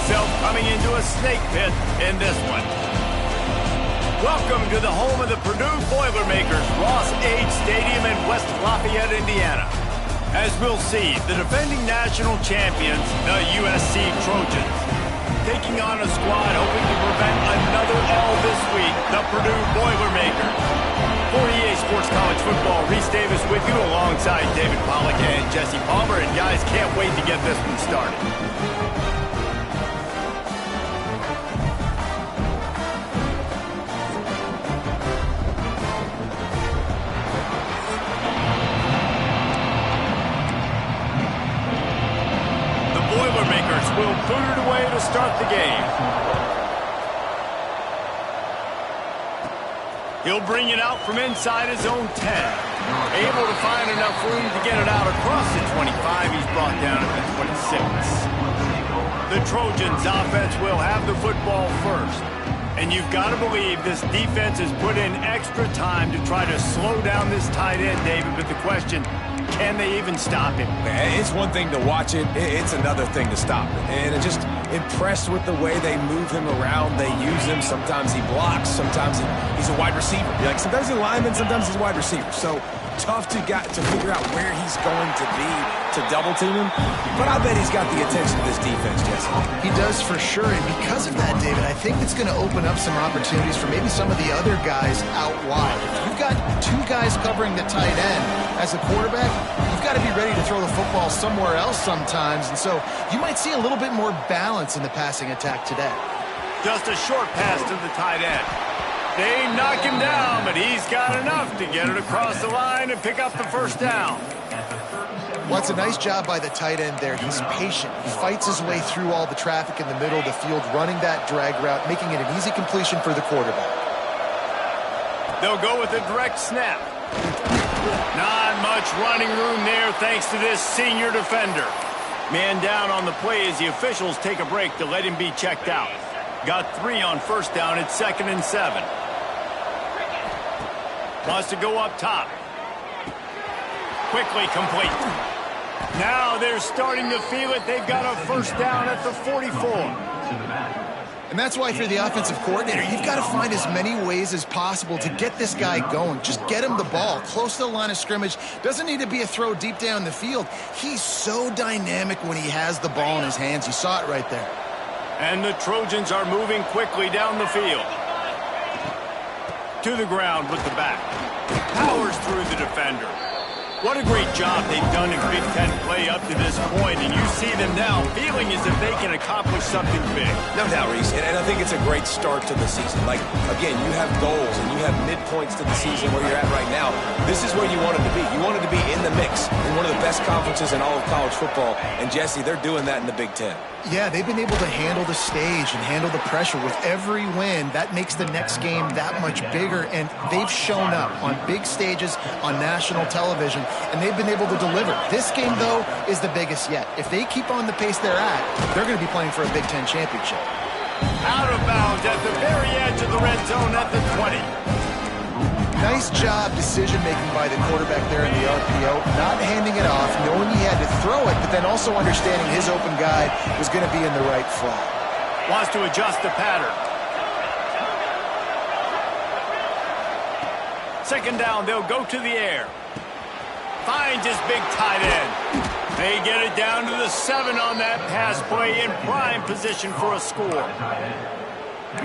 himself coming into a snake pit in this one. Welcome to the home of the Purdue Boilermakers, Ross Age Stadium in West Lafayette, Indiana. As we'll see, the defending national champions, the USC Trojans, taking on a squad hoping to prevent another L this week, the Purdue Boilermakers. For EA Sports College Football, Reese Davis with you alongside David Pollack and Jesse Palmer. And guys, can't wait to get this one started. Boilermakers will boot it away to start the game. He'll bring it out from inside his own 10. Able to find enough room to get it out across the 25. He's brought down at the 26. The Trojans offense will have the football first. And you've got to believe this defense has put in extra time to try to slow down this tight end, David. But the question, can they even stop him? It's one thing to watch it. It's another thing to stop it. And I'm just impressed with the way they move him around. They use him. Sometimes he blocks. Sometimes he's a wide receiver. Like sometimes he's a lineman. Sometimes he's a wide receiver. So tough to figure out where he's going to be to double team him. But I bet he's got the attention of this defense, Jesse. He does for sure. And because of that, David, I think it's going to open up some opportunities for maybe some of the other guys out wide. If you've got two guys covering the tight end as a quarterback, you've got to be ready to throw the football somewhere else sometimes. And so you might see a little bit more balance in the passing attack today. Just a short pass to the tight end. They knock him down, but he's got enough to get it across the line and pick up the first down. Well, it's a nice job by the tight end there. He's patient. He fights his way through all the traffic in the middle of the field, running that drag route, making it an easy completion for the quarterback. They'll go with a direct snap. Not much running room there thanks to this senior defender. Man down on the play as the officials take a break to let him be checked out. Got 3 on first down. It's 2nd and 7. Wants to go up top. Quickly complete. Now they're starting to feel it. They've got a first down at the 44. And that's why, if you're the offensive coordinator, you've got to find as many ways as possible to get this guy going. Just get him the ball close to the line of scrimmage. Doesn't need to be a throw deep down the field. He's so dynamic when he has the ball in his hands. You saw it right there. And the Trojans are moving quickly down the field. To the ground with the back. Powers through the defender. What a great job they've done in Big Ten play up to this point, and you see them now feeling as if they can accomplish something big. No doubt, Reese, and I think it's a great start to the season. Like, again, you have goals and you have midpoints to the season where you're at right now. This is where you wanted to be. You wanted to be in the mix in one of the best conferences in all of college football, and Jesse, they're doing that in the Big Ten. Yeah, they've been able to handle the stage and handle the pressure. With every win, that makes the next game that much bigger, and they've shown up on big stages on national television, and they've been able to deliver. This game, though, is the biggest yet. If they keep on the pace they're at, they're going to be playing for a Big Ten championship. Out of bounds at the very edge of the red zone at the 20. Nice job decision-making by the quarterback there in the RPO, not handing it off, knowing he had to throw it, but then also understanding his open guy was going to be in the right flat. Wants to adjust the pattern. 2nd down, they'll go to the air. Finds his big tight end. They get it down to the 7 on that pass play, in prime position for a score.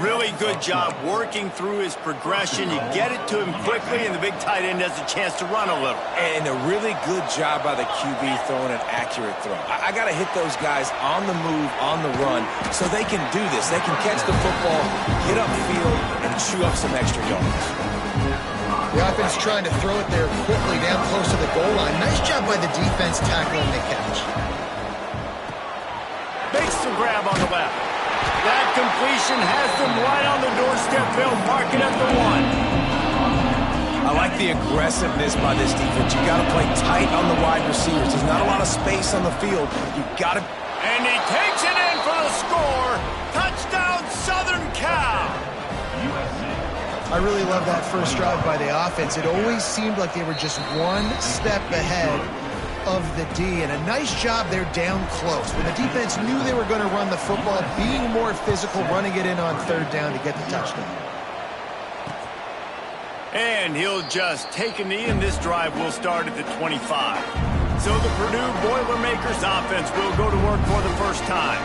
Really good job working through his progression. You get it to him quickly, and the big tight end has a chance to run a little. And a really good job by the QB throwing an accurate throw. I got to hit those guys on the move, on the run, so they can do this. They can catch the football, get upfield, and chew up some extra yards. The offense trying to throw it there quickly down close to the goal line. Nice job by the defense tackling the catch. Makes the grab on the left. That completion has them right on the doorstep. They'll mark it at the 1. I like the aggressiveness by this defense. You got to play tight on the wide receivers. There's not a lot of space on the field. You got to. And he takes it in for the score. Touchdown, Southern Cal. I really love that first drive by the offense. It always seemed like they were just one step ahead of the D, and a nice job there down close. When the defense knew they were going to run the football, being more physical, running it in on third down to get the touchdown. And he'll just take a knee, and this drive will start at the 25. So the Purdue Boilermakers offense will go to work for the first time.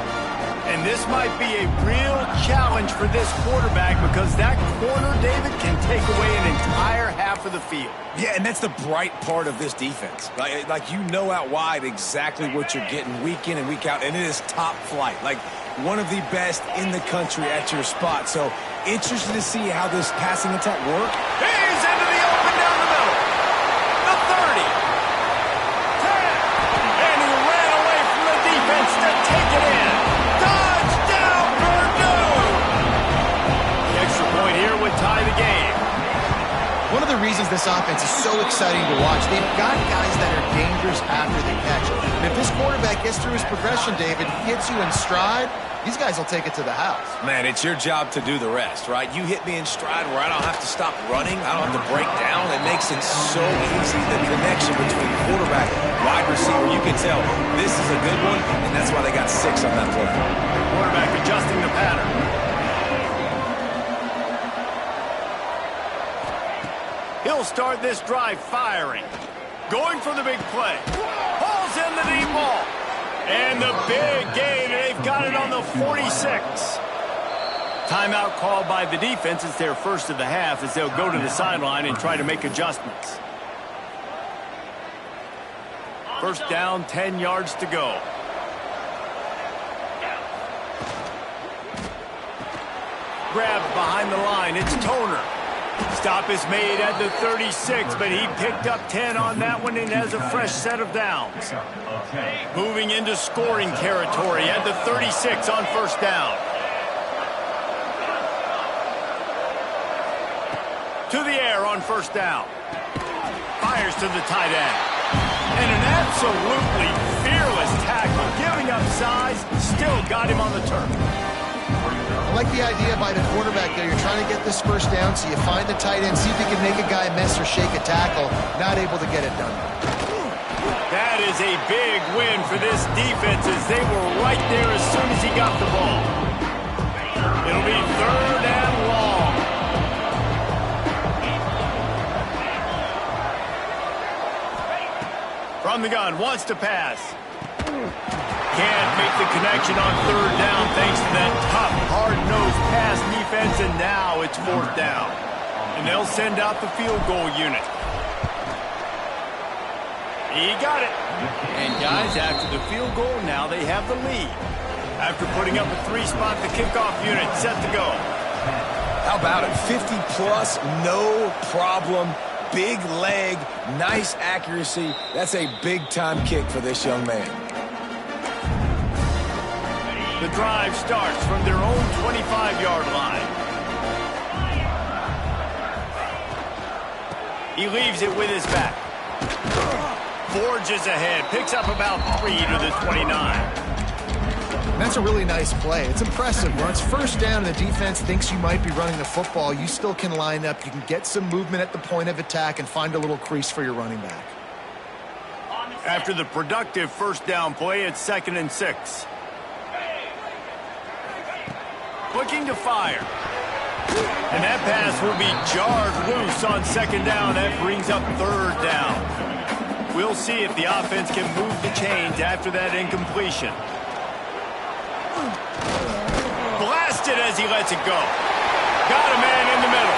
And this might be a real challenge for this quarterback because that corner, David, can take away an entire half of the field. Yeah, and that's the bright part of this defense. Like you know out wide exactly what you're getting week in and week out, and it is top flight. Like one of the best in the country at your spot. So interested to see how this passing attack works. He's into the open down the middle. The 30. 10. And he ran away from the defense to take it in. Touchdown, Purdue! The extra point here would tie the game. One of the reasons this offense is so exciting to watch, they've got guys that are dangerous after the catch. And if this quarterback gets through his progression, David, hits you in stride, these guys will take it to the house. Man, it's your job to do the rest, right? You hit me in stride where I don't have to stop running. I don't have to break down. It makes it so easy. The connection between quarterback and wide receiver, you can tell this is a good one, and that's why they got 6 on that play. Quarterback adjusting the pattern. He'll start this drive firing. Going for the big play. Hauls in the deep ball. And the big gain, they've got it on the 46. Timeout called by the defense. It's their first of the half as they'll go to the sideline and try to make adjustments. First down, 10 yards to go. Grabbed behind the line, it's Toner. Stop is made at the 36, but he picked up 10 on that one and has a fresh set of downs. Moving into scoring territory at the 36 on first down. To the air on first down. Fires to the tight end. And an absolutely fearless tackle, giving up size, still got him on the turf. I like the idea by the quarterback there. You're trying to get this first down, so you find the tight end, see if you can make a guy miss or shake a tackle. Not able to get it done. That is a big win for this defense as they were right there as soon as he got the ball. It'll be third and long. From the gun, wants to pass. Can't make the connection on third down thanks to that tough, hard-nosed pass defense, and now it's fourth down. And they'll send out the field goal unit. He got it. And guys, after the field goal, now they have the lead. After putting up a 3-spot, the kickoff unit set to go. How about it? 50-plus, no problem. Big leg, nice accuracy. That's a big-time kick for this young man. The drive starts from their own 25-yard line. He leaves it with his back. Forges ahead, picks up about 3 to the 29. That's a really nice play. It's impressive. When it's first down and the defense thinks you might be running the football, you still can line up. You can get some movement at the point of attack and find a little crease for your running back. After the productive first down play, it's 2nd and 6. Looking to fire. And that pass will be jarred loose on 2nd down. That brings up 3rd down. We'll see if the offense can move the chains after that incompletion. Blasted as he lets it go. Got a man in the middle.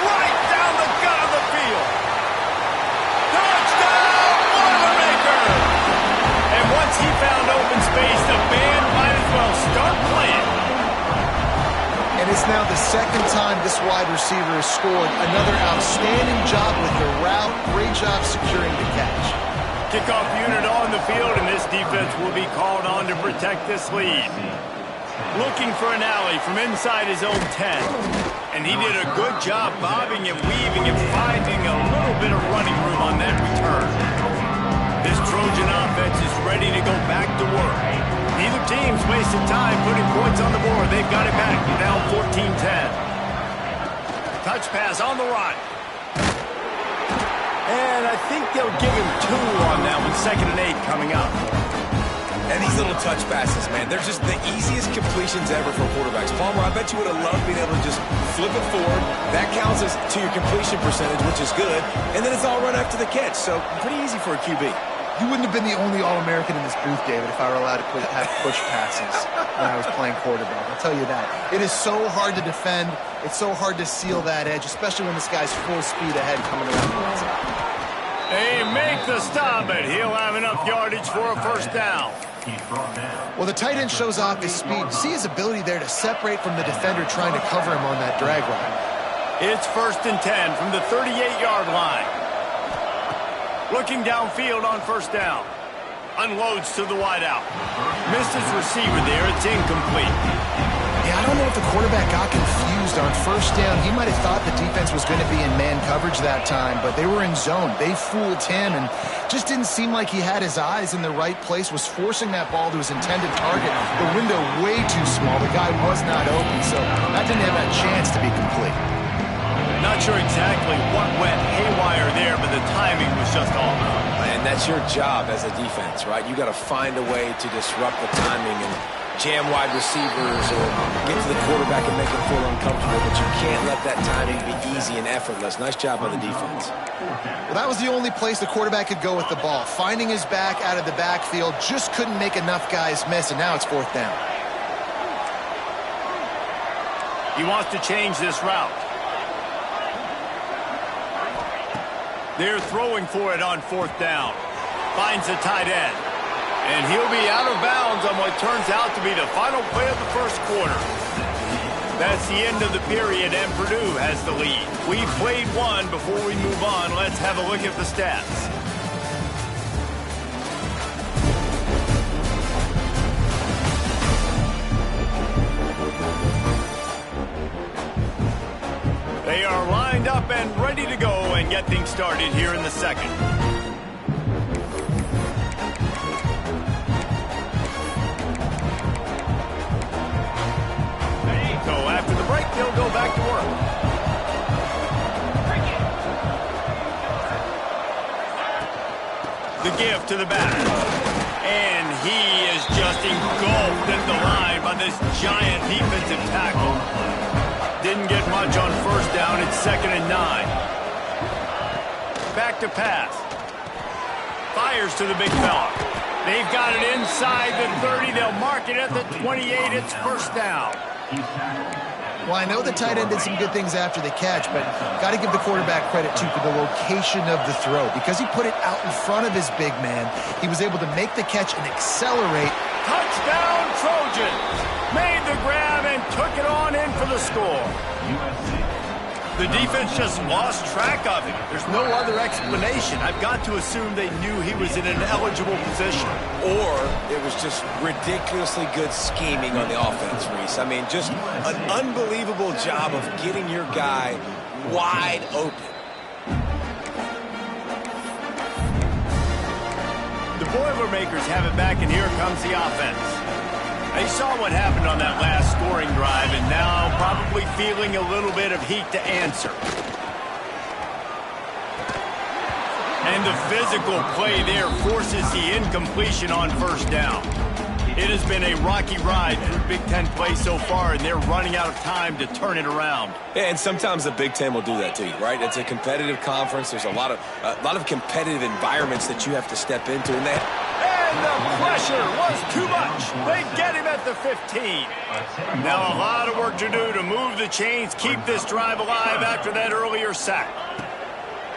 Right down the gut of the field. Touchdown, Boilermaker! And once he found open space, the band might as well start playing. And it's now the 2nd time this wide receiver has scored. Another outstanding job with the route. Great job securing the catch. Kickoff unit on the field, and this defense will be called on to protect this lead. Looking for an alley from inside his own 10. And he did a good job bobbing and weaving and finding a little bit of running room on that return. This Trojan offense is ready to go back to work. Neither team's wasted time putting points on the board. They've got it back. Now 14-10. Touch pass on the run. And I think they'll give him 2 on that one. 2nd and 8 coming up. And these little touch passes, man, they're just the easiest completions ever for quarterbacks. Palmer, I bet you would have loved being able to just flip it forward. That counts as to your completion percentage, which is good. And then it's all run after the catch. So pretty easy for a QB. You wouldn't have been the only All-American in this booth, David, if I were allowed to have push passes when I was playing quarterback. I'll tell you that. It is so hard to defend. It's so hard to seal that edge, especially when this guy's full speed ahead coming around the outside. They make the stop, and he'll have enough yardage for a 1st down. Well, the tight end shows off his speed. See his ability there to separate from the defender trying to cover him on that drag route. It's 1st and 10 from the 38-yard line. Looking downfield on 1st down. Unloads to the wideout. Missed his receiver there. It's incomplete. Yeah, I don't know if the quarterback got confused on 1st down. He might have thought the defense was going to be in man coverage that time, but they were in zone. They fooled him and just didn't seem like he had his eyes in the right place, was forcing that ball to his intended target. The window way too small. The guy was not open, so that didn't have a chance to be complete. Not sure exactly what went haywire there, but the timing was just off. And that's your job as a defense, right? You got to find a way to disrupt the timing and jam wide receivers or get to the quarterback and make him feel uncomfortable, but you can't let that timing be easy and effortless. Nice job by the defense. Well, that was the only place the quarterback could go with the ball. Finding his back out of the backfield, just couldn't make enough guys miss, and now it's 4th down. He wants to change this route. They're throwing for it on 4th down. Finds the tight end. And he'll be out of bounds on what turns out to be the final play of the 1st quarter. That's the end of the period, and Purdue has the lead. We've played one. Before we move on, let's have a look at the stats. They are lined up and ready to go and get things started here in the 2nd. So after the break, they'll go back to work. The give to the back. And he is just engulfed at the line by this giant defensive tackle. Didn't get much on 1st down. It's 2nd and 9. Back to pass. Fires to the big fella. They've got it inside the 30. They'll mark it at the 28. It's 1st down. Well, I know the tight end did some good things after the catch, but got to give the quarterback credit, too, for the location of the throw. Because he put it out in front of his big man, he was able to make the catch and accelerate. Touchdown, Trojans! Made the grab and took it on in for the score. The defense just lost track of him. There's no other explanation. I've got to assume they knew he was in an eligible position. Or it was just ridiculously good scheming on the offense, Reese. I mean, just an unbelievable job of getting your guy wide open. The Boilermakers have it back, and here comes the offense. They saw what happened on that last scoring drive, and now probably feeling a little bit of heat to answer. And the physical play there forces the incompletion on 1st down. It has been a rocky ride through Big Ten play so far, and they're running out of time to turn it around. And sometimes the Big Ten will do that to you, right? It's a competitive conference. There's a lot of competitive environments that you have to step into, and the pressure was too much. They get him at the 15. Now a lot of work to do to move the chains, keep this drive alive after that earlier sack.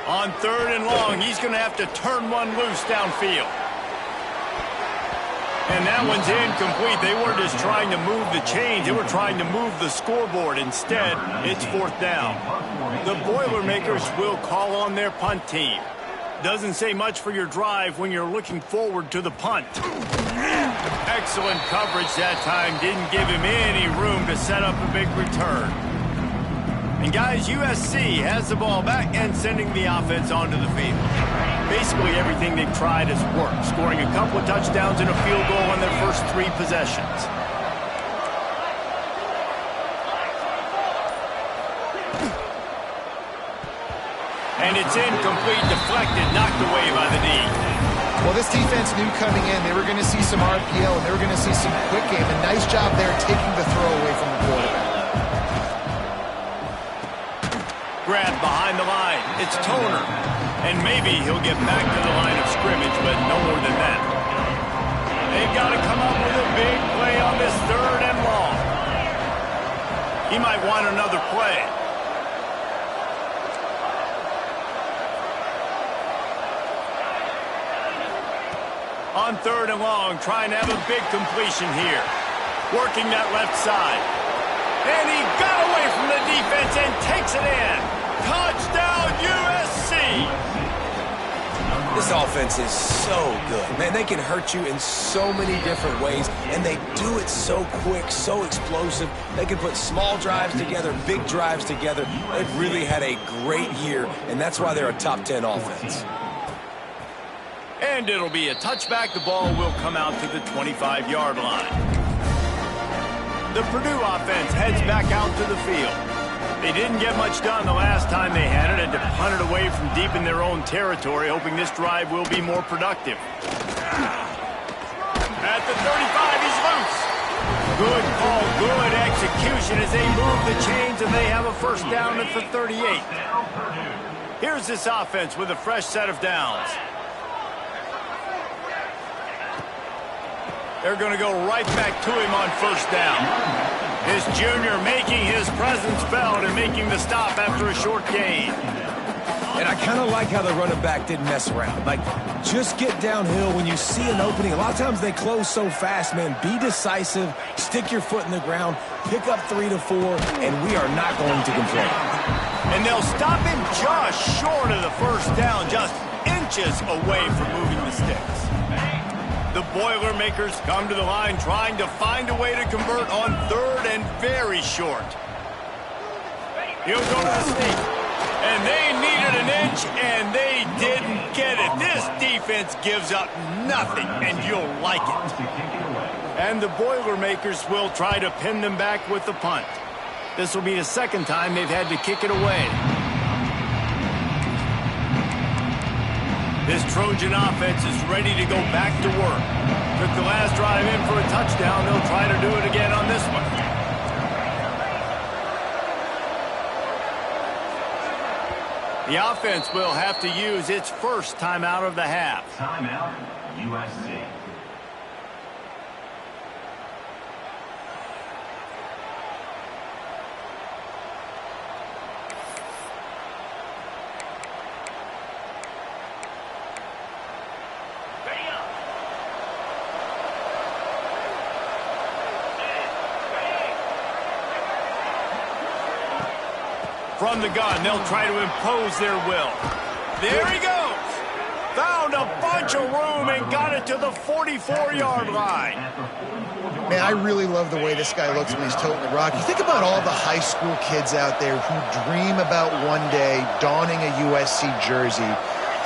On 3rd and long, he's going to have to turn one loose downfield. And that one's incomplete. They weren't just trying to move the chains. They were trying to move the scoreboard. Instead, it's 4th down. The Boilermakers will call on their punt team. Doesn't say much for your drive when you're looking forward to the punt. Excellent coverage that time. Didn't give him any room to set up a big return. And guys, USC has the ball back and sending the offense onto the field. Basically everything they've tried has worked, scoring a couple of touchdowns and a field goal on their first 3 possessions. And it's incomplete, deflected, knocked away by the knee. Well, this defense knew coming in they were going to see some RPO and they were going to see some quick game. A nice job there taking the throw away from the quarterback. Grab behind the line. It's Toner. And maybe he'll get back to the line of scrimmage, but no more than that. They've got to come up with a big play on this 3rd and long. He might want another play. On 3rd and long, trying to have a big completion here. Working that left side. And he got away from the defense and takes it in. Touchdown, USC! This offense is so good. Man, they can hurt you in so many different ways, and they do it so quick, so explosive. They can put small drives together, big drives together. They've really had a great year, and that's why they're a top 10 offense. And it'll be a touchback. The ball will come out to the 25-yard line. The Purdue offense heads back out to the field. They didn't get much done the last time they had it and to punt it away from deep in their own territory, hoping this drive will be more productive. At the 35, he's loose. Good call, good execution as they move the chains, and they have a first down at the 38. Here's this offense with a fresh set of downs. They're going to go right back to him on first down. His junior making his presence felt and making the stop after a short gain. And I kind of like how the running back didn't mess around. Like, just get downhill when you see an opening. A lot of times they close so fast, man. Be decisive, stick your foot in the ground, pick up 3 to 4, and we are not going to complain. And they'll stop him just short of the first down, just inches away from moving the sticks. The Boilermakers come to the line trying to find a way to convert on 3rd and very short. He'll go to the sneak. And they needed an inch, and they didn't get it. This defense gives up nothing, and you'll like it. And the Boilermakers will try to pin them back with the punt. This will be the 2nd time they've had to kick it away. This Trojan offense is ready to go back to work. Took the last drive in for a touchdown. They'll try to do it again on this one. The offense will have to use its first timeout of the half. Timeout, USC. From the gun, they'll try to impose their will. There he goes. Found a bunch of room and got it to the 44-yard line. Man, I really love the way this guy looks when he's toting the rock. You think about all the high school kids out there who dream about one day donning a USC jersey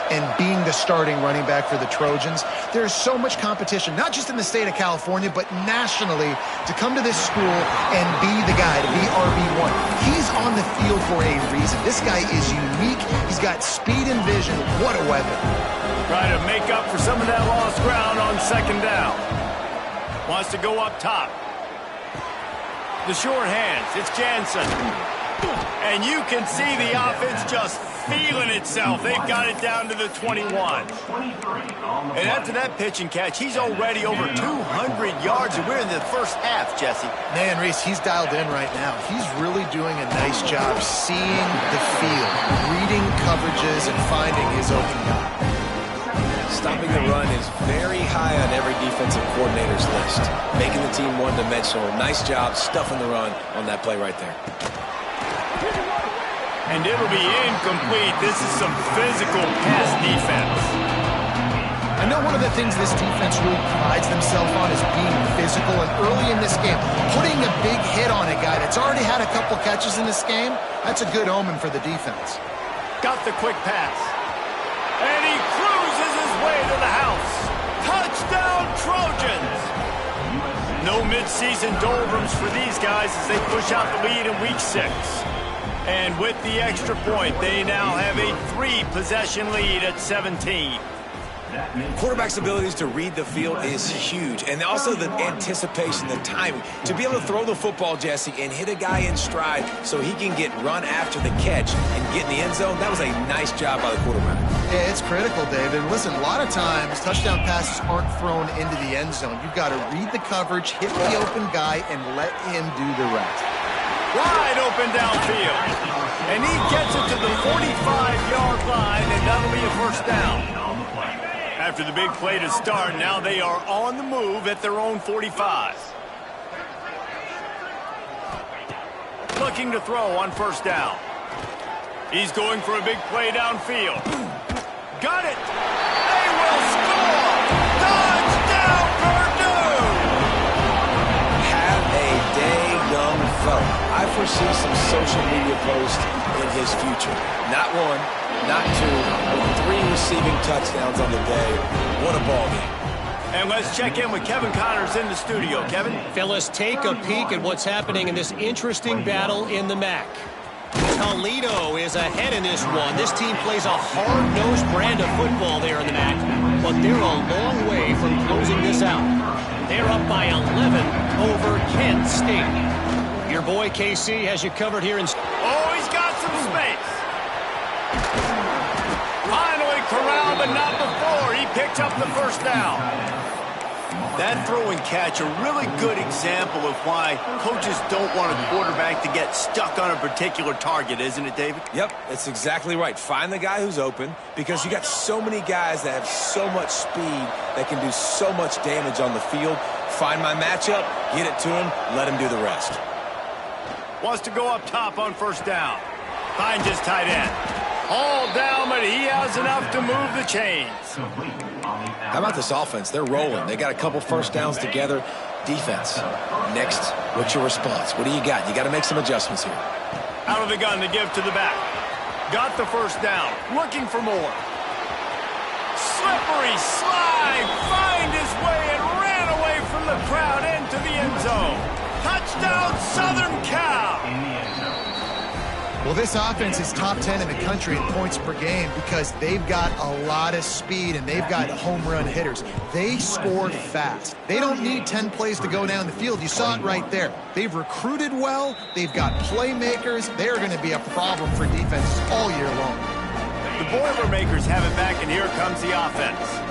and being the starting running back for the Trojans. There's so much competition, not just in the state of California, but nationally, to come to this school and be the guy, to be RB1. He's on the field for a reason. This guy is unique. He's got speed and vision. What a weapon. Try to make up for some of that lost ground on 2nd down. Wants to go up top. The short hands, it's Jansen. And you can see the offense just feeling itself. They've got it down to the 21. And after that pitch and catch, he's already over 200 yards, and we're in the first half, Jesse. Man, Reese, he's dialed in right now. He's really doing a nice job seeing the field, reading coverages, and finding his open guy. Stopping the run is very high on every defensive coordinator's list. Making the team one-dimensional. Nice job stuffing the run on that play right there. And it'll be incomplete. This is some physical pass defense. I know one of the things this defense really prides themselves on is being physical, and early in this game, putting a big hit on a guy that's already had a couple catches in this game, that's a good omen for the defense. Got the quick pass. And he cruises his way to the house. Touchdown, Trojans! No midseason doldrums for these guys as they push out the lead in Week 6. And with the extra point, they now have a 3-possession lead at 17. Quarterback's abilities to read the field is huge, and also the anticipation, the timing. To be able to throw the football, Jesse, and hit a guy in stride so he can get run after the catch and get in the end zone, that was a nice job by the quarterback. Yeah, it's critical, David. Listen, a lot of times touchdown passes aren't thrown into the end zone. You've got to read the coverage, hit the open guy, and let him do the rest. Wide open downfield. And he gets it to the 45-yard line, and that'll be a first down. After the big play to start, now they are on the move at their own 45. Looking to throw on first down. He's going for a big play downfield. Got it. They will score. Touchdown, Purdue. Have a day, young fella. I foresee some social media posts in his future. Not one, not two, but 3 receiving touchdowns on the day. What a ball game. And let's check in with Kevin Connors in the studio. Kevin? Phyllis, take a peek at what's happening in this interesting battle in the MAC. Toledo is ahead in this one. This team plays a hard-nosed brand of football there in the MAC, but they're a long way from closing this out. They're up by 11 over Kent State. Your boy KC has you covered here in... Oh, he's got some space. Finally corralled, but not before. He picked up the first down. That throw and catch, a really good example of why coaches don't want a quarterback to get stuck on a particular target, isn't it, David? Yep, that's exactly right. Find the guy who's open, because you got so many guys that have so much speed that can do so much damage on the field. Find my matchup, get it to him, let him do the rest. Wants to go up top on first down. Finds his tight end. All down, but he has enough to move the chains. How about this offense? They're rolling. They got a couple first downs together. Defense. Next, what's your response? What do you got? You got to make some adjustments here. Out of the gun to give to the back. Got the first down. Looking for more. Slippery slide. Find his way and ran away from the crowd into the end zone. Touchdown, Southern Cal. Well, this offense is top 10 in the country in points per game because they've got a lot of speed and they've got home run hitters. They score fast. They don't need 10 plays to go down the field. You saw it right there. They've recruited well. They've got playmakers. They're going to be a problem for defenses all year long. The Boilermakers have it back, and here comes the offense.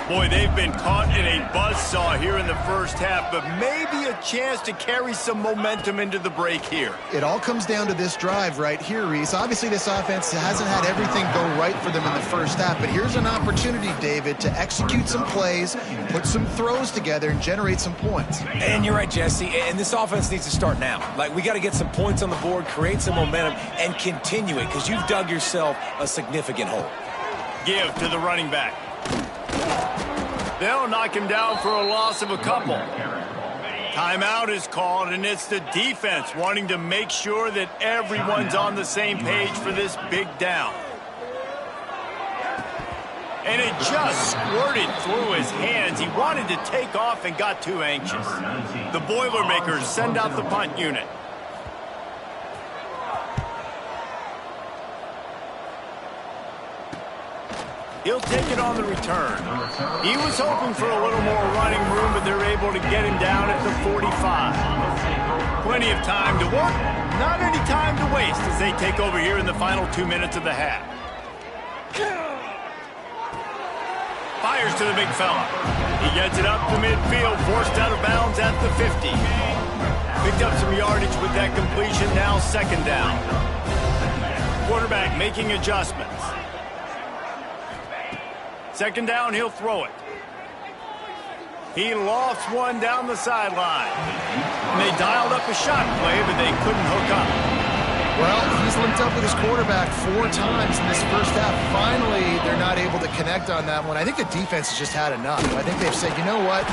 Boy, they've been caught in a buzzsaw here in the first half, but maybe a chance to carry some momentum into the break here. It all comes down to this drive right here, Reese. Obviously, this offense hasn't had everything go right for them in the first half, but here's an opportunity, David, to execute some plays, put some throws together, and generate some points. And you're right, Jesse, and this offense needs to start now. Like, we got to get some points on the board, create some momentum, and continue it, because you've dug yourself a significant hole. Give to the running back. They'll knock him down for a loss of a couple. Timeout is called, and it's the defense wanting to make sure that everyone's on the same page for this big down. And it just squirted through his hands. He wanted to take off and got too anxious. The Boilermakers send out the punt unit. He'll take it on the return. He was hoping for a little more running room, but they're able to get him down at the 45. Plenty of time to work, not any time to waste as they take over here in the final 2 minutes of the half. Fires to the big fella. He gets it up to midfield, forced out of bounds at the 50. Picked up some yardage with that completion, now second down. Quarterback making adjustments. Second down, he'll throw it. He lofts one down the sideline. And they dialed up a shot play, but they couldn't hook up. Well, he's linked up with his quarterback 4 times in this first half. Finally, they're not able to connect on that one. I think the defense has just had enough. I think they've said, you know what,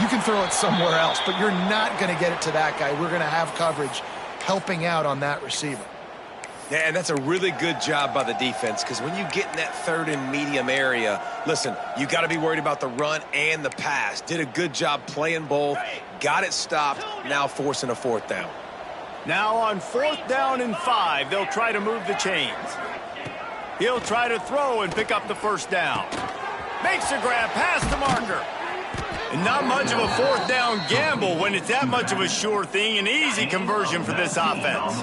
you can throw it somewhere else, but you're not going to get it to that guy. We're going to have coverage helping out on that receiver. Yeah, and that's a really good job by the defense, because when you get in that third and medium area, listen, you got to be worried about the run and the pass. Did a good job playing both, got it stopped, now forcing a fourth down. Now on 4th down and 5, they'll try to move the chains. He'll try to throw and pick up the first down. Makes a grab past the marker. And not much of a 4th down gamble when it's that much of a sure thing, an easy conversion for this offense.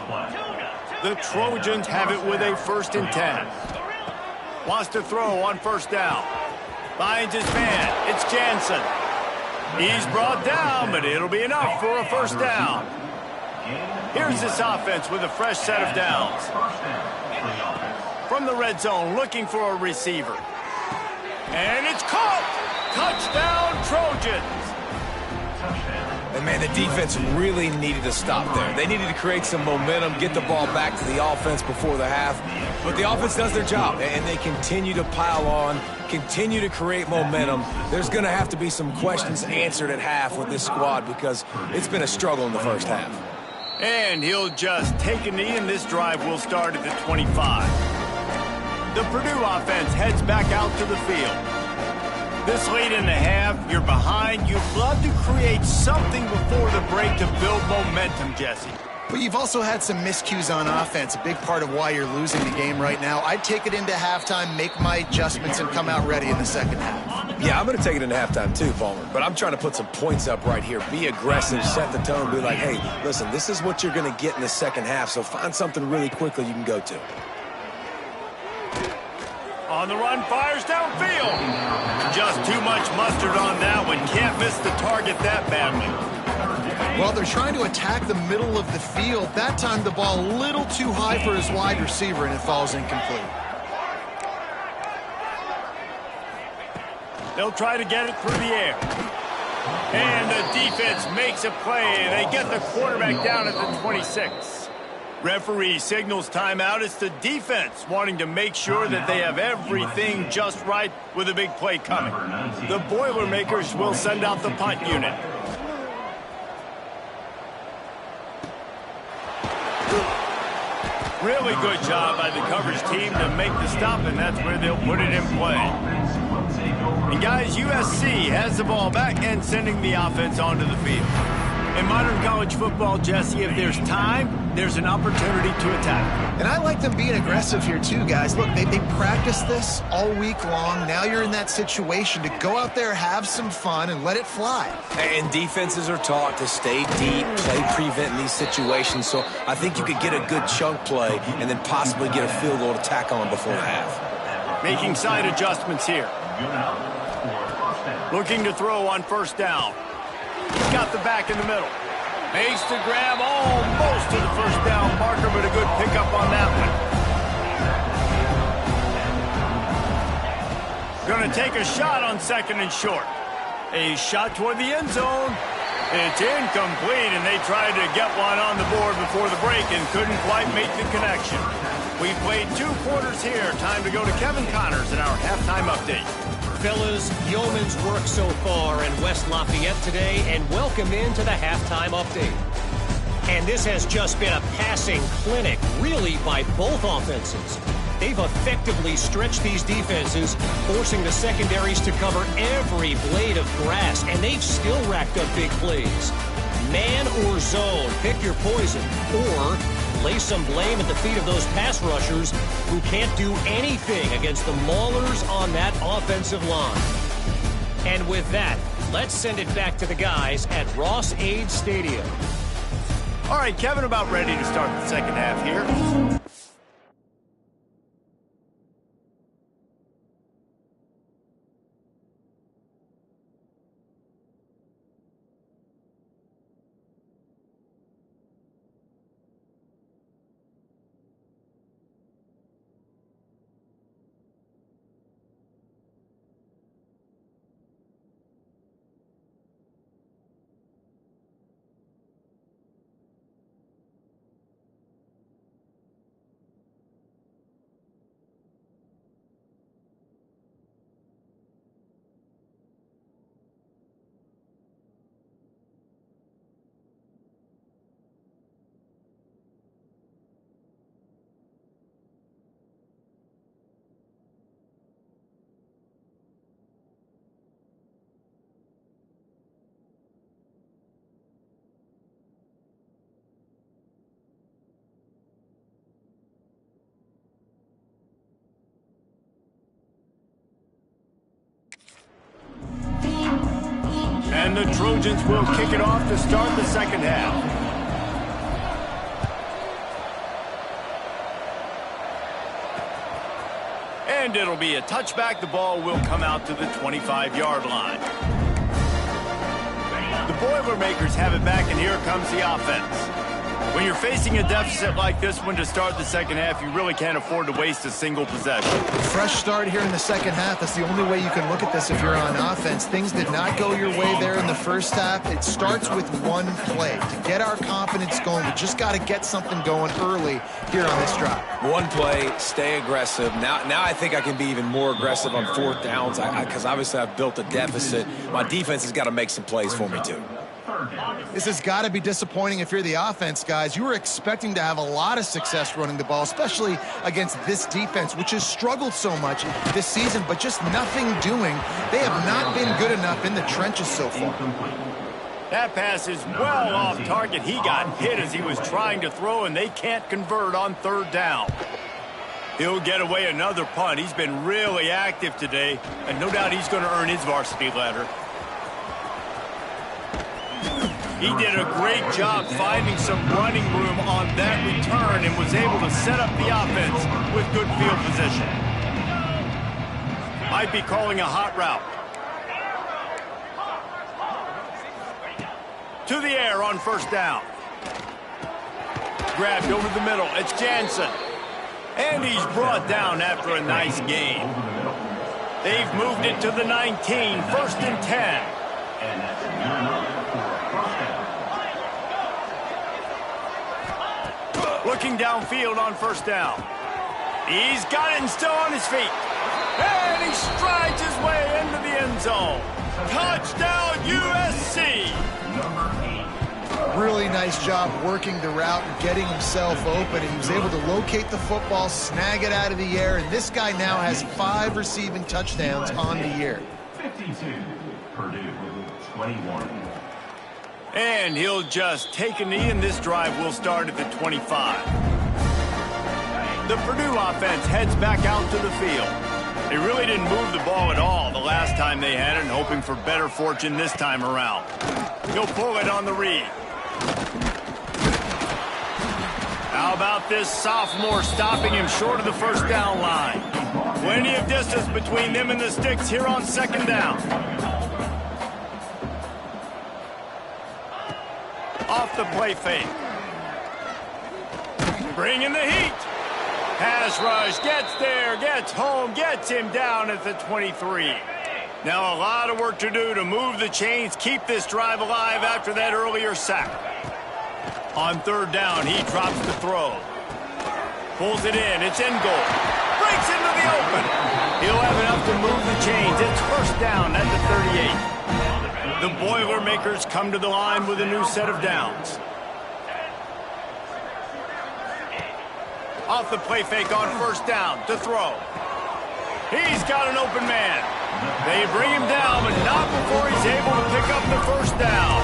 The Trojans have it with a 1st and 10. Wants to throw on 1st down. Finds his man. It's Jansen. He's brought down, but it'll be enough for a 1st down. Here's this offense with a fresh set of downs. From the red zone, looking for a receiver. And it's caught! Touchdown, Trojans! And, man, the defense really needed to stop there. They needed to create some momentum, get the ball back to the offense before the half. But the offense does their job, and they continue to pile on, continue to create momentum. There's going to have to be some questions answered at half with this squad because it's been a struggle in the first half. And he'll just take a knee, and this drive will start at the 25. The Purdue offense heads back out to the field. This late in the half, you're behind. You'd love to create something before the break to build momentum, Jesse. But you've also had some miscues on offense, a big part of why you're losing the game right now. I'd take it into halftime, make my adjustments, and come out ready in the second half. Yeah, I'm going to take it into halftime too, Palmer. But I'm trying to put some points up right here. Be aggressive, set the tone, be like, hey, listen, this is what you're going to get in the second half, so find something really quickly you can go to. On the run, fires downfield. Just too much mustard on that one. Can't miss the target that badly. Well, they're trying to attack the middle of the field. That time the ball a little too high for his wide receiver, and it falls incomplete. They'll try to get it through the air. And the defense makes a play. They get the quarterback down at the 26. Referee signals timeout. It's the defense wanting to make sure that they have everything just right with a big play coming. The Boilermakers will send out the punt unit. Really good job by the coverage team to make the stop, and that's where they'll put it in play. And guys, USC has the ball back and sending the offense onto the field. In modern college football, Jesse, if there's time, there's an opportunity to attack. And I like them being aggressive here too, guys. Look, they practiced this all week long. Now you're in that situation to go out there, have some fun, and let it fly. And defenses are taught to stay deep, play prevent in these situations. So I think you could get a good chunk play and then possibly get a field goal to tack on before half. Making side adjustments here. Looking to throw on 1st down. He's got the back in the middle. Makes the grab almost to the 1st down marker, but a good pickup on that one. Going to take a shot on 2nd and short. A shot toward the end zone. It's incomplete, and they tried to get one on the board before the break and couldn't quite make the connection. We played 2 quarters here. Time to go to Kevin Connors in our halftime update. Fellas, yeoman's work so far in West Lafayette today, and welcome into the halftime update. And this has just been a passing clinic, really, by both offenses. They've effectively stretched these defenses, forcing the secondaries to cover every blade of grass, and they've still racked up big plays. Man or zone, pick your poison, or lay some blame at the feet of those pass rushers who can't do anything against the maulers on that offensive line. And with that, let's send it back to the guys at Ross-Ade Stadium. All right, Kevin, about ready to start the second half here. And the Trojans will kick it off to start the second half. And it'll be a touchback. The ball will come out to the 25-yard line. The Boilermakers have it back, and here comes the offense. When you're facing a deficit like this one to start the second half, you really can't afford to waste a single possession. Fresh start here in the second half. That's the only way you can look at this if you're on offense. Things did not go your way there in the first half. It starts with one play. To get our confidence going, we just got to get something going early here on this drive. One play, stay aggressive. Now I think I can be even more aggressive on fourth downs because obviously I've built a deficit. My defense has got to make some plays for me too. This has got to be disappointing if you're the offense, guys. You were expecting to have a lot of success running the ball, especially against this defense, which has struggled so much this season, but just nothing doing. They have not been good enough in the trenches so far. That pass is well off target. He got hit as he was trying to throw, and they can't convert on third down. He'll get away another punt. He's been really active today, and no doubt he's going to earn his varsity letter. He did a great job finding some running room on that return and was able to set up the offense with good field position. Might be calling a hot route. To the air on first down. Grabbed over the middle. It's Jansen. And he's brought down after a nice gain. They've moved it to the 19, first and 10. Looking downfield on first down. He's got it and still on his feet. And he strides his way into the end zone. Touchdown, USC! Really nice job working the route and getting himself open. And he was able to locate the football, snag it out of the air, and this guy now has 5 receiving touchdowns on the year. 52, Purdue, 21. And he'll just take a knee, and this drive will start at the 25. The Purdue offense heads back out to the field. They really didn't move the ball at all the last time they had it, and hoping for better fortune this time around. He'll pull it on the read. How about this sophomore stopping him short of the first down line? Plenty of distance between them and the sticks here on second down. Off the play fake. Bringing the heat. Pass rush, gets there, gets home, gets him down at the 23. Now a lot of work to do to move the chains, keep this drive alive after that earlier sack. On third down, he drops the throw. Pulls it in, it's in goal. Breaks into the open. He'll have enough to move the chains. It's first down at the 38. The Boilermakers come to the line with a new set of downs. Off the play fake on first down to throw. He's got an open man. They bring him down, but not before he's able to pick up the first down.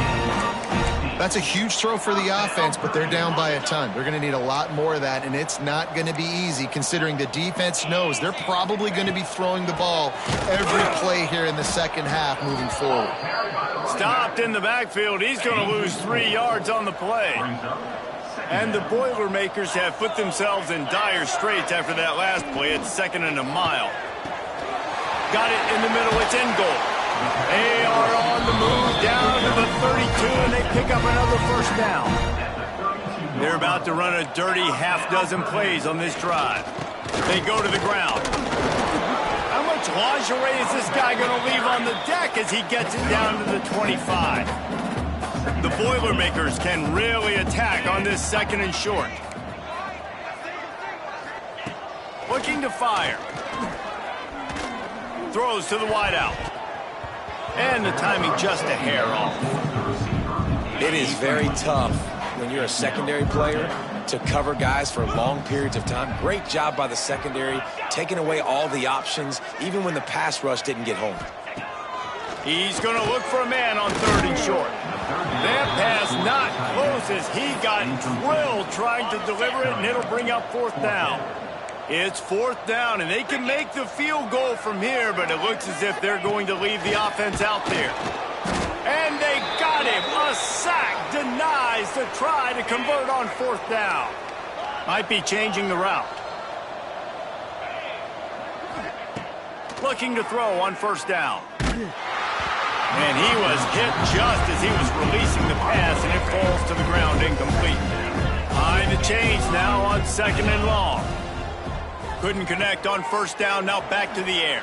That's a huge throw for the offense, but they're down by a ton. They're going to need a lot more of that, and it's not going to be easy considering the defense knows they're probably going to be throwing the ball every play here in the second half moving forward. Stopped in the backfield. He's going to lose 3 yards on the play. And the Boilermakers have put themselves in dire straits after that last play. It's second and a mile. Got it in the middle. It's in goal. They are on the move down to the 32, and they pick up another first down. They're about to run a dirty half-dozen plays on this drive. They go to the ground. How much lingerie is this guy going to leave on the deck as he gets it down to the 25? The Boilermakers can really attack on this second and short. Looking to fire. Throws to the wideout. And the timing just a hair off. It is very tough when you're a secondary player to cover guys for long periods of time. Great job by the secondary, taking away all the options, even when the pass rush didn't get home. He's going to look for a man on third and short. That pass not close as he got drilled trying to deliver it, and it'll bring up fourth down. It's fourth down, and they can make the field goal from here, but it looks as if they're going to leave the offense out there. And they got him. A sack denies the try to convert on 4th down. Might be changing the route. Looking to throw on 1st down. And he was hit just as he was releasing the pass, and it falls to the ground incomplete. Behind the chains now on 2nd and long. Couldn't connect on 1st down, now back to the air.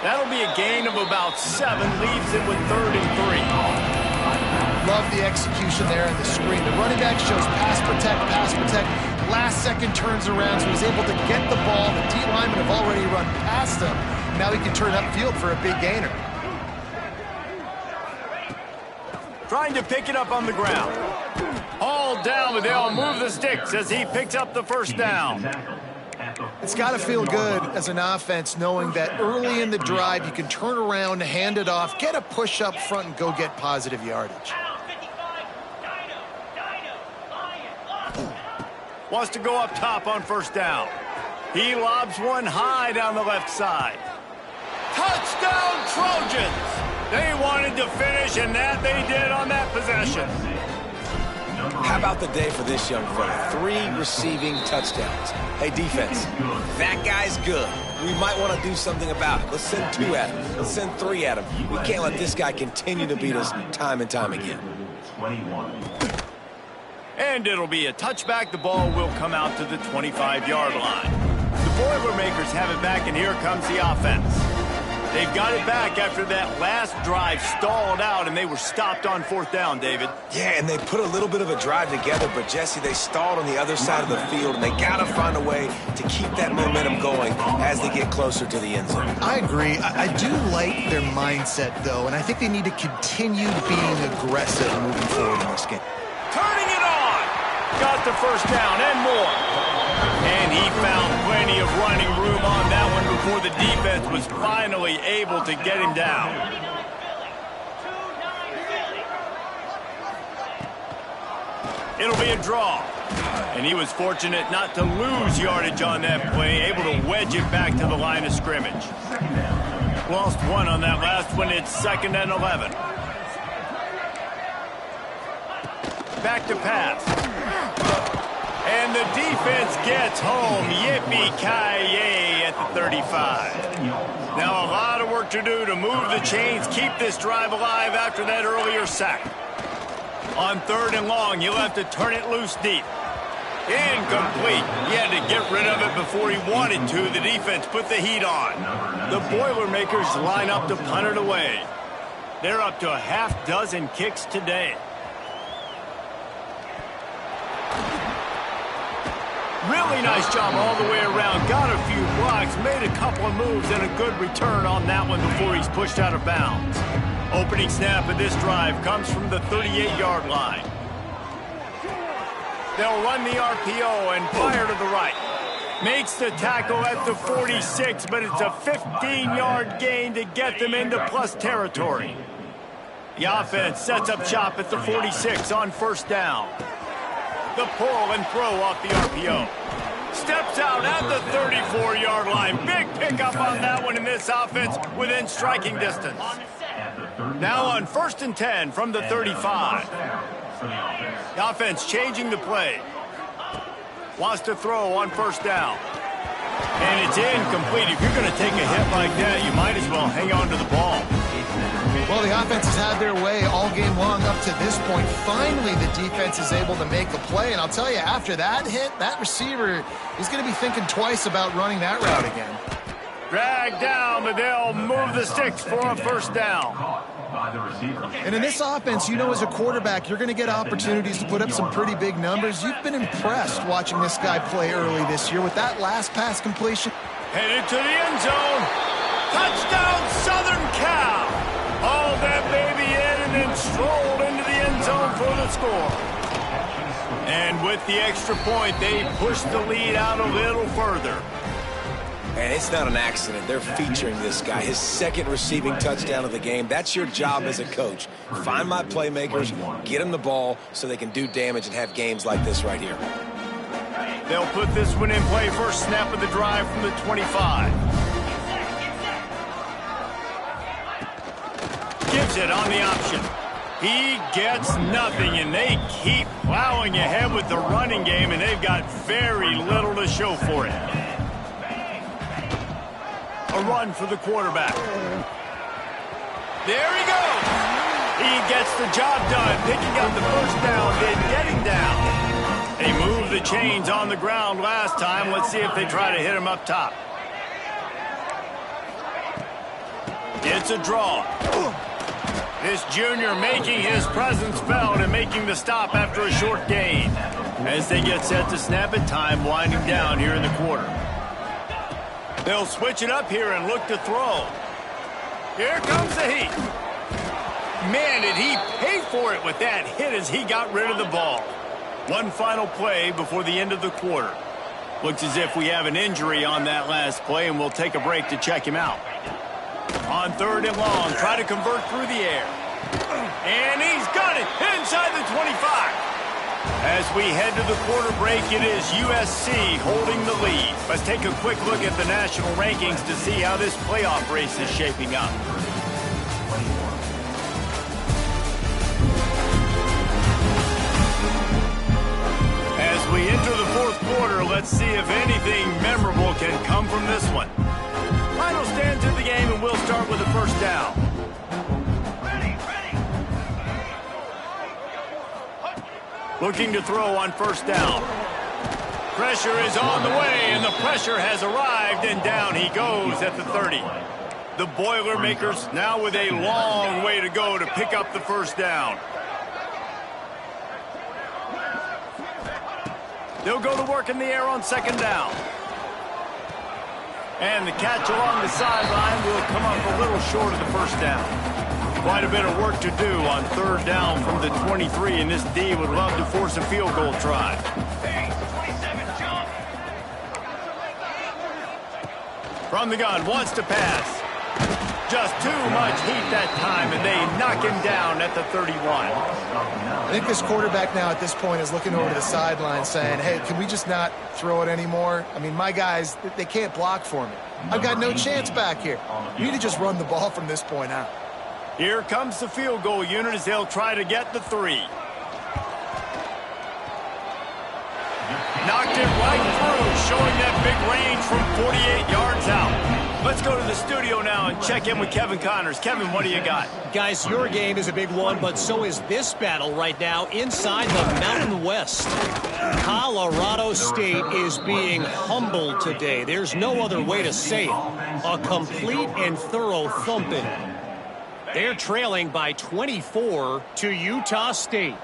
That'll be a gain of about 7, leaves it with 3rd and 3. Love the execution there in the screen. The running back shows pass protect, last second turns around, so he's able to get the ball. The D linemen have already run past him. Now he can turn upfield for a big gainer. Trying to pick it up on the ground. All down, but they'll move the sticks as he picks up the 1st down. It's got to feel good as an offense knowing that early in the drive you can turn around, hand it off, get a push up front, and go get positive yardage. Wants to go up top on 1st down. He lobs one high down the left side. Touchdown, Trojans! They wanted to finish, and that they did on that possession. How about the day for this young fella? 3 receiving touchdowns. Hey, defense, that guy's good. We might want to do something about it. Let's send 2 at him. Let's send 3 at him. We can't let this guy continue to beat us time and time again. 21. And it'll be a touchback. The ball will come out to the 25-yard line. The Boilermakers have it back, and here comes the offense. They've got it back after that last drive stalled out, and they were stopped on 4th down, David. Yeah, and they put a little bit of a drive together, but, Jesse, they stalled on the other side of the field, and they got to find a way to keep that momentum going as they get closer to the end zone. I agree. I do like their mindset, though, and I think they need to continue being aggressive moving forward in this game. Turning it on! Got the 1st down and more. And he found plenty of running room on that one before the defense was finally able to get him down. It'll be a draw. And he was fortunate not to lose yardage on that play, able to wedge it back to the line of scrimmage. Lost 1 on that last one. It's 2nd and 11. Back to pass. And the defense gets home. Yippee-ki-yay at the 35. Now a lot of work to do to move the chains, keep this drive alive after that earlier sack. On 3rd and long, he'll have to turn it loose deep. Incomplete. He had to get rid of it before he wanted to. The defense put the heat on. The Boilermakers line up to punt it away. They're up to a half-dozen kicks today. Really nice job all the way around. Got a few blocks, made a couple of moves, and a good return on that one before he's pushed out of bounds. Opening snap of this drive comes from the 38-yard line. They'll run the RPO and fire to the right. Makes the tackle at the 46, but it's a 15-yard gain to get them into plus territory. The offense sets up shop at the 46 on 1st down. The pull and throw off the RPO. Steps out at the 34-yard line. Big pickup on that one in this offense within striking distance. Now on 1st and 10 from the 35. The offense changing the play. Wants to throw on 1st down. And it's incomplete. If you're going to take a hit like that, you might as well hang on to the ball. Well, the offense has had their way all game long up to this point. Finally, the defense is able to make a play. And I'll tell you, after that hit, that receiver is going to be thinking twice about running that route again. Dragged down, but they'll move the sticks for a 1st down. And in this offense, you know, as a quarterback, you're going to get opportunities to put up some pretty big numbers. You've been impressed watching this guy play early this year with that last pass completion. Headed to the end zone. Touchdown, Southern Cal. Hauled that baby in and then strolled into the end zone for the score. And with the extra point, they pushed the lead out a little further. And it's not an accident. They're featuring this guy. His 2nd receiving touchdown of the game. That's your job as a coach. Find my playmakers, get them the ball so they can do damage and have games like this right here. They'll put this one in play. First snap of the drive from the 25. Gives fires it on the option. He gets nothing, and they keep plowing ahead with the running game, and they've got very little to show for it. A run for the quarterback. There he goes. He gets the job done, picking up the first down, then getting down. They moved the chains on the ground last time. Let's see if they try to hit him up top. It's a draw. This junior making his presence felt and making the stop after a short gain. As they get set to snap it, time winding down here in the quarter. They'll switch it up here and look to throw. Here comes the heat. Man, did he pay for it with that hit as he got rid of the ball. One final play before the end of the quarter. Looks as if we have an injury on that last play, and we'll take a break to check him out. On 3rd and long, try to convert through the air. And he's got it inside the 25. As we head to the quarter break, it is USC holding the lead. Let's take a quick look at the national rankings to see how this playoff race is shaping up. As we enter the 4th quarter, let's see if anything memorable can come from this one. Final stands of the game, and we'll start with the first down. Looking to throw on first down. Pressure is on the way, and the pressure has arrived, and down he goes at the 30. The Boilermakers now with a long way to go to pick up the first down. They'll go to work in the air on 2nd down. And the catch along the sideline will come up a little short of the first down. Quite a bit of work to do on 3rd down from the 23, and this D would love to force a field goal try. From the gun, wants to pass. Just too much heat that time, and they knock him down at the 31. I think this quarterback now at this point is looking over to the sideline saying, hey, can we just not throw it anymore? I mean, my guys, they can't block for me. I've got no chance back here. We need to just run the ball from this point out. Here comes the field goal unit as they'll try to get the 3. Knocked it right through, showing that big range from 48 yards out. Let's go to the studio now and check in with Kevin Connors. Kevin, what do you got? Guys, your game is a big one, but so is this battle right now inside the Mountain West. Colorado State is being humbled today. There's no other way to say it. A complete and thorough thumping. They're trailing by 24 to Utah State.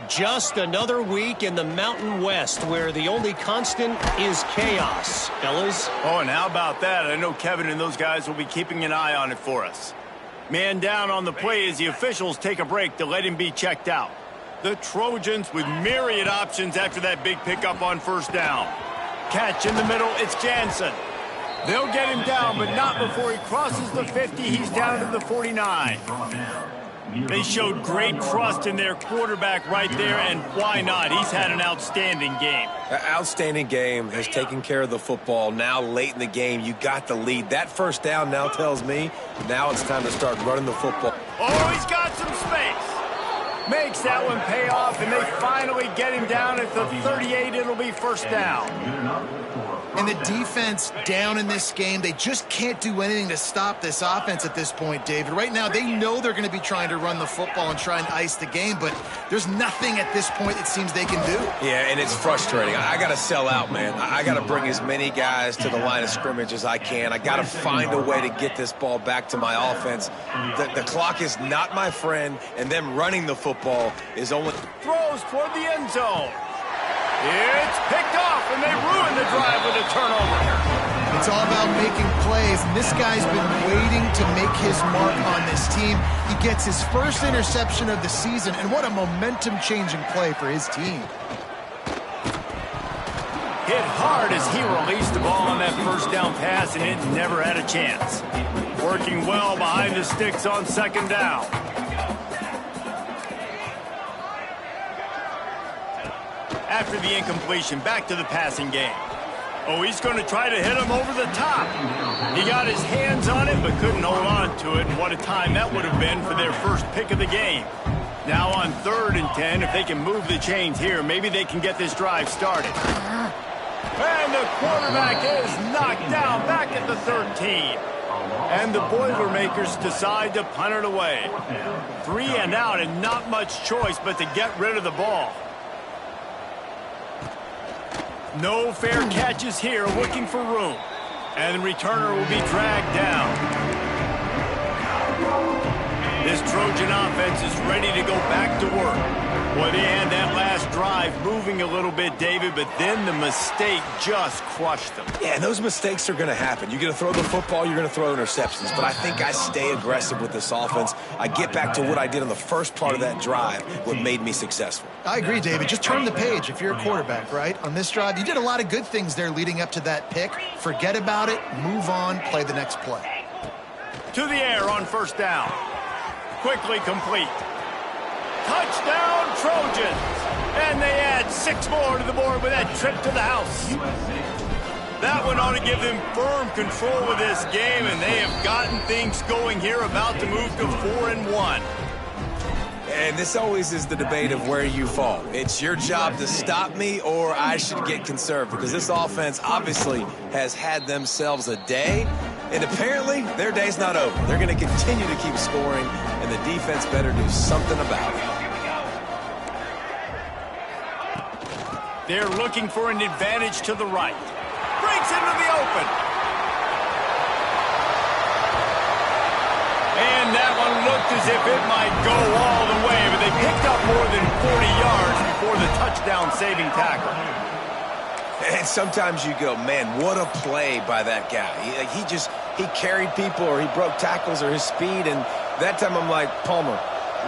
Just another week in the Mountain West where the only constant is chaos. Fellas? Oh, and how about that? I know Kevin and those guys will be keeping an eye on it for us. Man down on the play as the officials take a break to let him be checked out. The Trojans with myriad options after that big pickup on first down. Catch in the middle, it's Jansen. They'll get him down, but not before he crosses the 50. He's down to the 49. They showed great trust in their quarterback right there, and why not? He's had an outstanding game. An outstanding game, has taken care of the football. Now late in the game, you got the lead. That first down now tells me now it's time to start running the football. Oh, he's got some space. Makes that one pay off, and they finally get him down at the 38. It'll be first down. And the defense down in this game, they just can't do anything to stop this offense at this point, David. Right now, they know they're going to be trying to run the football and try and ice the game, but there's nothing at this point it seems they can do. Yeah, and it's frustrating. I got to sell out, man. I got to bring as many guys to the line of scrimmage as I can. I got to find a way to get this ball back to my offense. The clock is not my friend, and them running the football is only... Throws toward the end zone. It's picked off, and they ruin the drive with a turnover. It's all about making plays, and this guy's been waiting to make his mark on this team. He gets his first interception of the season, and what a momentum-changing play for his team. Hit hard as he released the ball on that first down pass, and it never had a chance. Working well behind the sticks on second down. After the incompletion, back to the passing game. Oh, he's going to try to hit him over the top. He got his hands on it, but couldn't hold on to it. And what a time that would have been for their first pick of the game. Now on 3rd and 10, if they can move the chains here, maybe they can get this drive started. And the quarterback is knocked down back at the 13. And the Boilermakers decide to punt it away. 3 and out, and not much choice but to get rid of the ball. No fair catches here, looking for room. And the returner will be dragged down. This Trojan offense is ready to go back to work. Well, they had that last drive moving a little bit, David, but then the mistake just crushed them. Yeah, and those mistakes are going to happen. You're going to throw the football, you're going to throw interceptions. But I think I stay aggressive with this offense. I get back to what I did on the first part of that drive, what made me successful. I agree, David. Just turn the page if you're a quarterback, right? On this drive, you did a lot of good things there leading up to that pick. Forget about it, move on, play the next play. To the air on 1st down. Quickly complete. Touchdown, Trojans! And they add 6 more to the board with that trip to the house. That one ought to give them firm control of this game, and they have gotten things going here, about to move to 4 and 1. And this always is the debate of where you fall. It's your job to stop me, or I should get conserved, because this offense obviously has had themselves a day, and apparently their day's not over. They're going to continue to keep scoring, and the defense better do something about it. They're looking for an advantage to the right. Breaks into the open. And that one looked as if it might go all the way, but they picked up more than 40 yards before the touchdown-saving tackle. And sometimes you go, man, what a play by that guy. He carried people, or he broke tackles, or his speed, and that time I'm like, Palmer,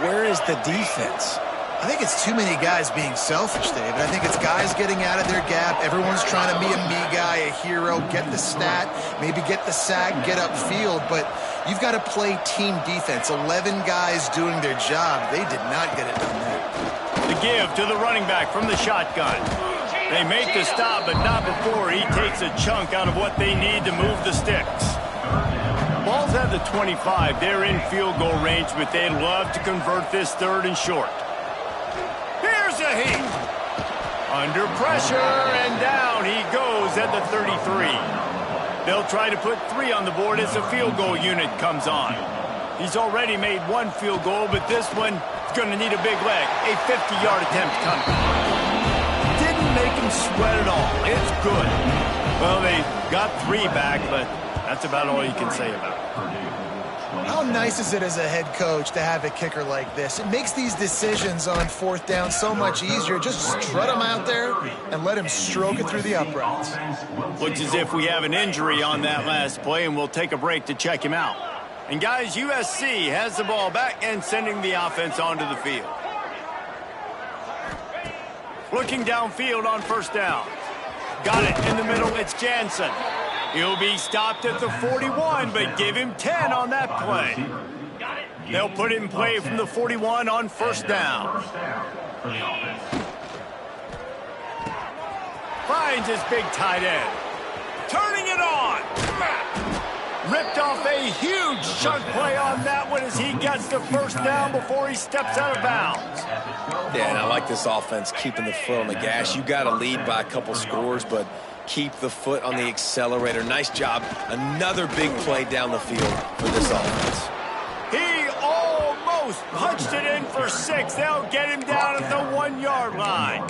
where is the defense? I think it's too many guys being selfish, David. I think it's guys getting out of their gap. Everyone's trying to be a me guy, a hero, get the stat, maybe get the sack, get upfield. But you've got to play team defense. 11 guys doing their job. They did not get it done there. The give to the running back from the shotgun. They make the stop, but not before he takes a chunk out of what they need to move the sticks. Ball's at the 25. They're in field goal range, but they'd love to convert this 3rd and short. Here's a heat. Under pressure, and down he goes at the 33. They'll try to put 3 on the board as the field goal unit comes on. He's already made 1 field goal, but this one is going to need a big leg. A 50-yard attempt coming. Didn't make him sweat at all. It's good. Well, they got 3 back, but that's about all you can say about it. How nice is it as a head coach to have a kicker like this? It makes these decisions on 4th down so much easier. Just strut him out there and let him stroke it through the uprights. Looks as if we have an injury on that last play, and we'll take a break to check him out. And guys, USC has the ball back and sending the offense onto the field. Looking downfield on 1st down. Got it in the middle. It's Jansen. He'll be stopped at the 41, but give him 10 on that play. They'll put it in play from the 41 on 1st down. Finds his big tight end. Turning it on. Ripped off a huge chunk play on that one as he gets the 1st down before he steps out of bounds. Yeah, and I like this offense keeping the foot on the gas. You got to lead by a couple scores, but keep the foot on the accelerator. Nice job. Another big play down the field for this offense. He almost punched it in for 6. They'll get him down at the 1-yard line.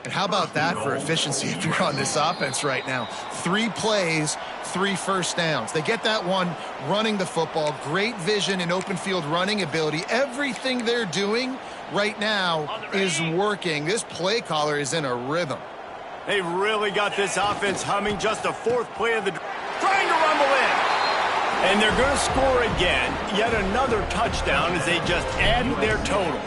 And how about that for efficiency if you're on this offense right now? 3 plays, 3 first downs. They get that one running the football. Great vision and open field running ability. Everything they're doing right now is working. This play caller is in a rhythm. They've really got this offense humming. Just a 4th play of the trying to rumble in. And they're going to score again. Yet another touchdown as they just added their total.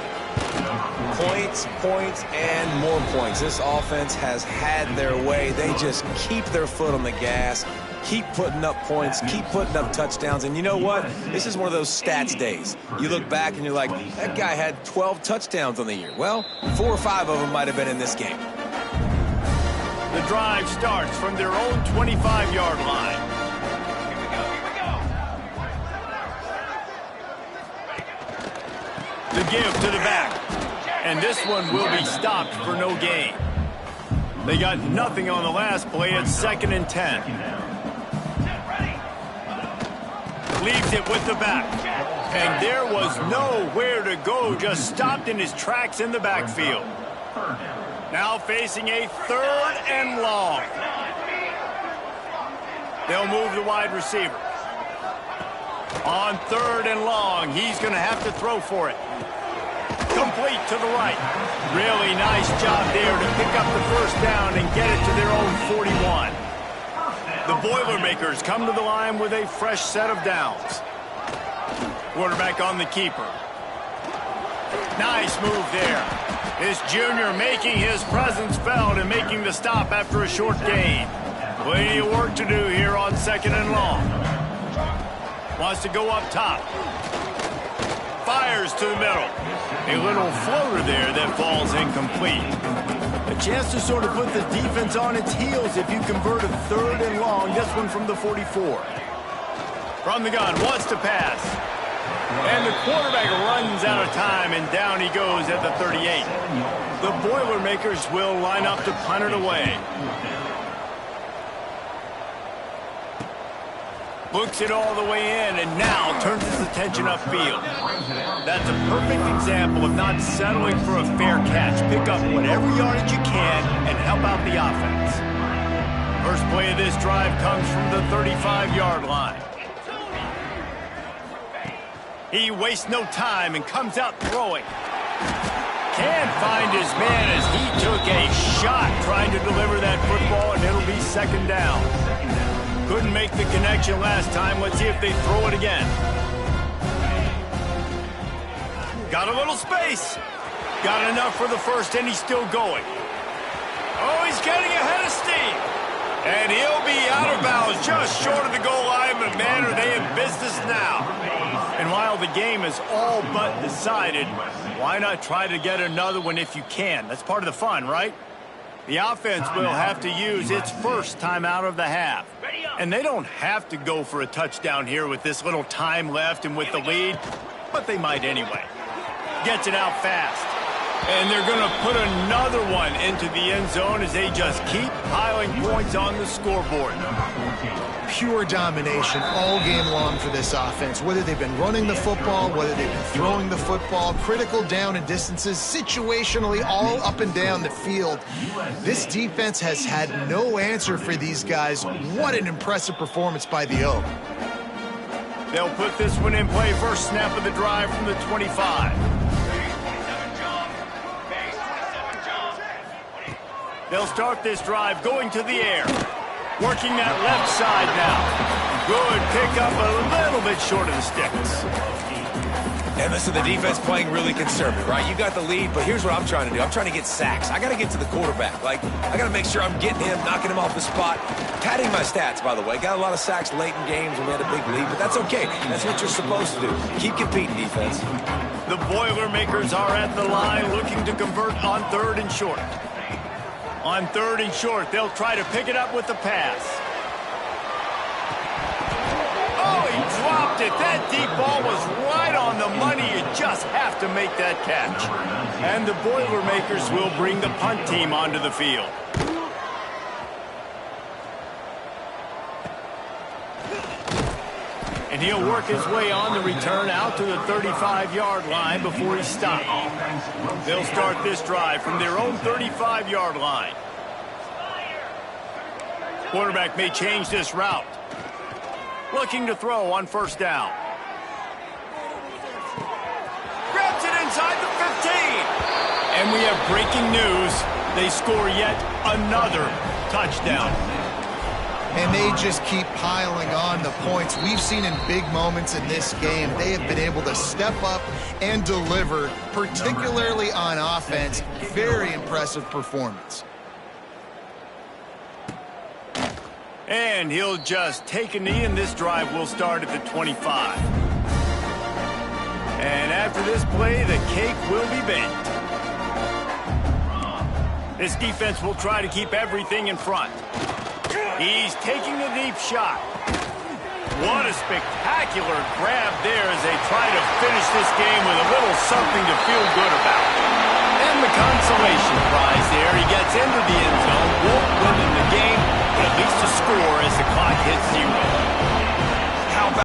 Points, points, and more points. This offense has had their way. They just keep their foot on the gas, keep putting up points, keep putting up touchdowns. And you know what? This is one of those stats days. You look back and you're like, that guy had 12 touchdowns on the year. Well, 4 or 5 of them might have been in this game. The drive starts from their own 25-yard line. The give to the back. And this one will be stopped for no gain. They got nothing on the last play. It's 2nd and 10. Leaves it with the back. And there was nowhere to go. Just stopped in his tracks in the backfield. Now facing a 3rd and long. They'll move the wide receiver. On 3rd and long, he's going to have to throw for it. Complete to the right. Really nice job there to pick up the first down and get it to their own 41. The Boilermakers come to the line with a fresh set of downs. Quarterback on the keeper. Nice move there. This junior making his presence felt and making the stop after a short gain. Plenty of work to do here on 2nd and long. Wants to go up top. Fires to the middle. A little floater there that falls incomplete. A chance to sort of put the defense on its heels if you convert a 3rd and long. This one from the 44. From the gun, wants to pass. And the quarterback runs out of time, and down he goes at the 38. The Boilermakers will line up to punt it away. Looks it all the way in, and now turns his attention upfield. That's a perfect example of not settling for a fair catch. Pick up whatever yardage you can and help out the offense. First play of this drive comes from the 35-yard line. He wastes no time and comes out throwing. Can't find his man as he took a shot trying to deliver that football, and it'll be 2nd down. Couldn't make the connection last time. Let's see if they throw it again. Got a little space. Got enough for the first, and he's still going. Oh, he's getting ahead of steam. And he'll be out of bounds just short of the goal line, but man, are they in business now. And while the game is all but decided, why not try to get another one if you can? That's part of the fun, right? The offense will have to use its first timeout of the half. And they don't have to go for a touchdown here with this little time left and with the lead, but they might anyway. Gets it out fast. And they're going to put another one into the end zone as they just keep piling points on the scoreboard. Pure domination all game long for this offense. Whether they've been running the football, whether they've been throwing the football, critical down and distances, situationally all up and down the field. This defense has had no answer for these guys. What an impressive performance by the Oak. They'll put this one in play. First snap of the drive from the 25. They'll start this drive going to the air. Working that left side now. Good pickup, a little bit short of the sticks. And listen, the defense playing really conservative, right? You got the lead, but here's what I'm trying to do. I'm trying to get sacks. I got to get to the quarterback. I got to make sure I'm getting him, knocking him off the spot. Padding my stats, by the way. Got a lot of sacks late in games when we had a big lead, but that's okay. That's what you're supposed to do. Keep competing, defense. The Boilermakers are at the line looking to convert on 3rd and short. On 3rd and short, they'll try to pick it up with the pass. Oh, he dropped it. That deep ball was right on the money. You just have to make that catch. And the Boilermakers will bring the punt team onto the field. And he'll work his way on the return out to the 35-yard line before he's stopped. They'll start this drive from their own 35-yard line. Quarterback may change this route. Looking to throw on first down. Grabs it inside the 15. And we have breaking news. They score yet another touchdown. And they just keep piling on the points. We've seen in big moments in this game, they have been able to step up and deliver, particularly on offense. Very impressive performance. And he'll just take a knee, and this drive will start at the 25. And after this play, the cake will be baked. This defense will try to keep everything in front. He's taking a deep shot. What a spectacular grab there as they try to finish this game with a little something to feel good about. And the consolation prize there. He gets into the end zone, won't win in the game, but at least a score as the clock hits 0.